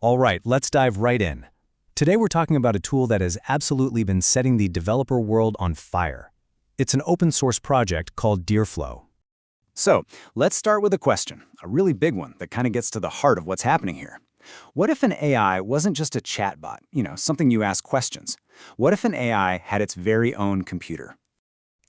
All right, let's dive right in. Today we're talking about a tool that has absolutely been setting the developer world on fire. It's an open source project called DeerFlow. So, let's start with a question, a really big one that kind of gets to the heart of what's happening here. What if an AI wasn't just a chatbot, something you ask questions? What if an AI had its very own computer?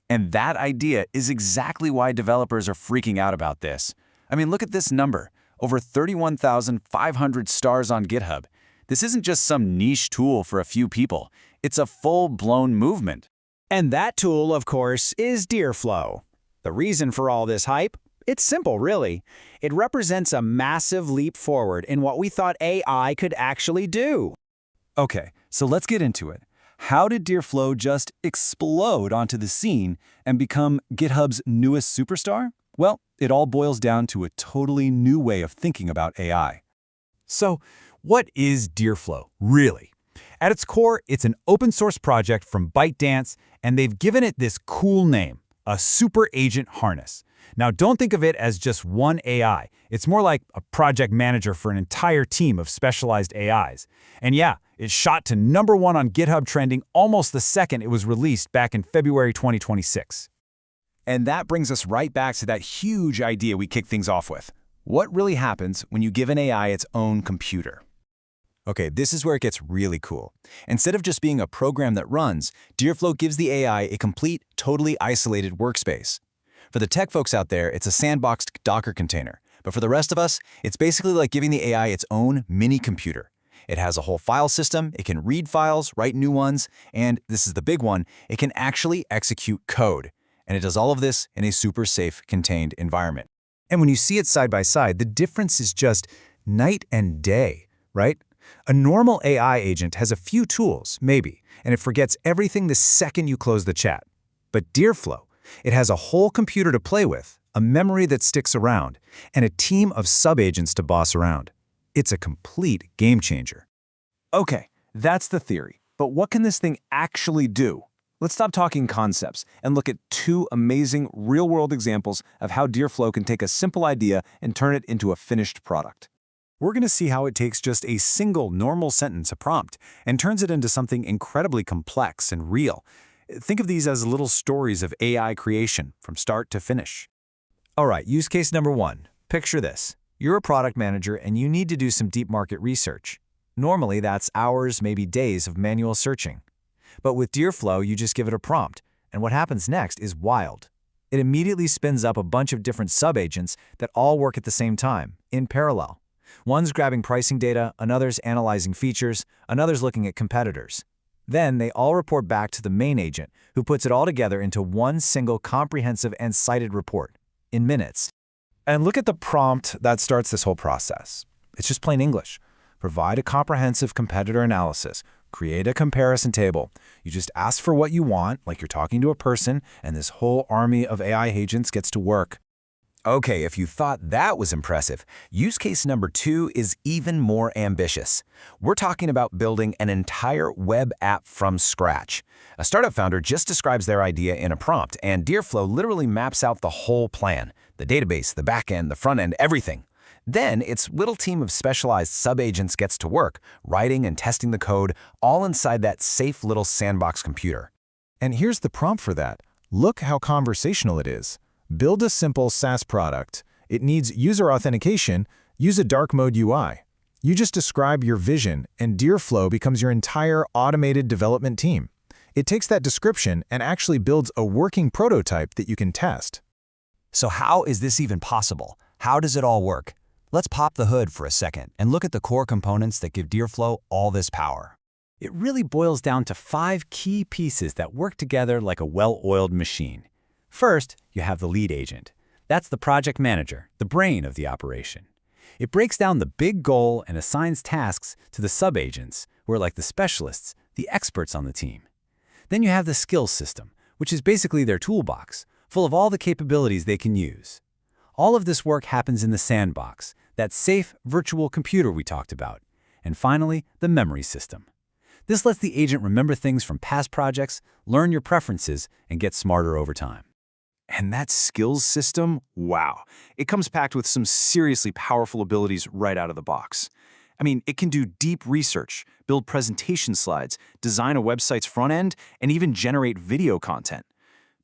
And that idea is exactly why developers are freaking out about this. I mean, look at this number, over 31,500 stars on GitHub. This isn't just some niche tool for a few people. It's a full-blown movement. And that tool, of course, is DeerFlow. The reason for all this hype? It's simple, really. It represents a massive leap forward in what we thought AI could actually do. Okay, so let's get into it. How did DeerFlow just explode onto the scene and become GitHub's newest superstar? Well, it all boils down to a totally new way of thinking about AI. So, what is DeerFlow, really? At its core, it's an open source project from ByteDance, and they've given it this cool name, a super agent harness. Now, don't think of it as just one AI. It's more like a project manager for an entire team of specialized AIs. And yeah, it shot to #1 on GitHub trending almost the second it was released back in February 2026. And that brings us right back to that huge idea we kicked things off with. What really happens when you give an AI its own computer? Okay, this is where it gets really cool. Instead of just being a program that runs, DeerFlow gives the AI a complete, totally isolated workspace. For the tech folks out there, it's a sandboxed Docker container. But for the rest of us, it's basically like giving the AI its own mini computer. It has a whole file system, it can read files, write new ones, and this is the big one, it can actually execute code. And it does all of this in a super safe, contained environment. And when you see it side by side, the difference is just night and day, right? A normal AI agent has a few tools, maybe, and it forgets everything the second you close the chat. But DeerFlow, it has a whole computer to play with, a memory that sticks around, and a team of sub-agents to boss around. It's a complete game changer. Okay, that's the theory. But what can this thing actually do? Let's stop talking concepts and look at two amazing real-world examples of how DeerFlow can take a simple idea and turn it into a finished product. We're going to see how it takes just a single normal sentence, a prompt, and turns it into something incredibly complex and real. Think of these as little stories of AI creation from start to finish. All right, use case number 1. Picture this. You're a product manager and you need to do some deep market research. Normally, that's hours, maybe days of manual searching. But with DeerFlow, you just give it a prompt, and what happens next is wild. It immediately spins up a bunch of different sub-agents that all work at the same time, in parallel. One's grabbing pricing data, another's analyzing features, another's looking at competitors. Then they all report back to the main agent, who puts it all together into one single comprehensive and cited report, in minutes. And look at the prompt that starts this whole process. It's just plain English. Provide a comprehensive competitor analysis. Create a comparison table. You just ask for what you want, like you're talking to a person, and this whole army of AI agents gets to work. Okay, if you thought that was impressive, use case number 2 is even more ambitious. We're talking about building an entire web app from scratch. A startup founder just describes their idea in a prompt, and DeerFlow literally maps out the whole plan, the database, the backend, the front end, everything. Then its little team of specialized sub-agents gets to work, writing and testing the code, all inside that safe little sandbox computer. And here's the prompt for that. Look how conversational it is. Build a simple SaaS product. It needs user authentication. Use a dark mode UI. You just describe your vision, and DeerFlow becomes your entire automated development team. It takes that description and actually builds a working prototype that you can test. So how is this even possible? How does it all work? Let's pop the hood for a second and look at the core components that give DeerFlow all this power. It really boils down to 5 key pieces that work together like a well-oiled machine. First, you have the lead agent. That's the project manager, the brain of the operation. It breaks down the big goal and assigns tasks to the sub-agents, who are like the specialists, the experts on the team. Then you have the skills system, which is basically their toolbox, full of all the capabilities they can use. All of this work happens in the sandbox, that safe virtual computer we talked about. And finally, the memory system. This lets the agent remember things from past projects, learn your preferences, and get smarter over time. And that skills system, wow. It comes packed with some seriously powerful abilities right out of the box. I mean, it can do deep research, build presentation slides, design a website's front end, and even generate video content.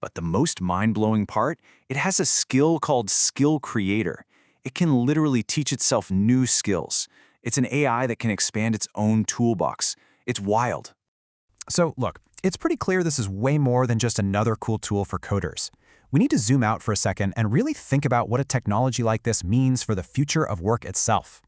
But the most mind-blowing part, it has a skill called Skill Creator. It can literally teach itself new skills. It's an AI that can expand its own toolbox. It's wild. So look, it's pretty clear this is way more than just another cool tool for coders. We need to zoom out for a second and really think about what a technology like this means for the future of work itself.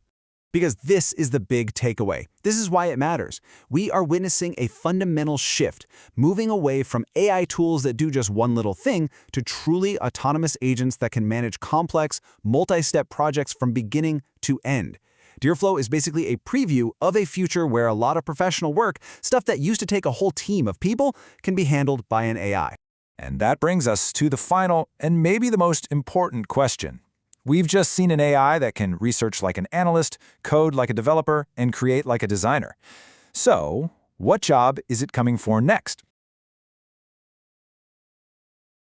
Because this is the big takeaway. This is why it matters. We are witnessing a fundamental shift, moving away from AI tools that do just one little thing to truly autonomous agents that can manage complex, multi-step projects from beginning to end. DeerFlow is basically a preview of a future where a lot of professional work, stuff that used to take a whole team of people, can be handled by an AI. And that brings us to the final and maybe the most important question. We've just seen an AI that can research like an analyst, code like a developer, and create like a designer. So, what job is it coming for next?